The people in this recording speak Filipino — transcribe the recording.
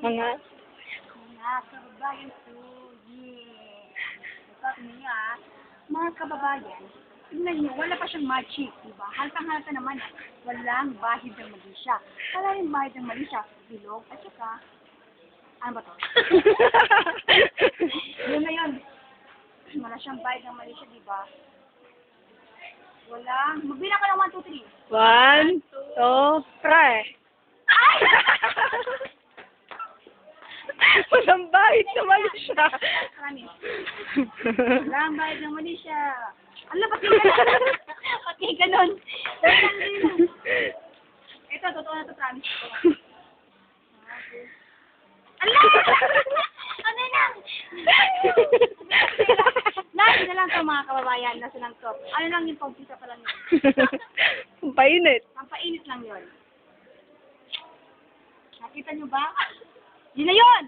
Mga... Mga kababayan ko, yeah. Ikaw niya, mga kababayan, tingnan niyo, wala pa siyang magic, diba? Halata naman, walang bahid ng mali siya. Wala yung bahid ng mali siya, bilog, at saka, ano ba to? Yun na yun. Wala siyang bahid ng mali siya, diba? Wala. Magbilang ka ng 1, 2, 3. 1, 2, 3. Ay! Walang bahid na mali siya. Marami. Walang bahid ng mali siya. Ala, pati ganon. Pati ganon. Ito, totoo na to, promise ko. Ala! Ano lang? Lagi na lang to mga kababayan, nasa lang to. Ano lang yung pag-pisa pa lang yun. Painit. Pampainit lang yun. Nakita nyo ba? Yun na yun!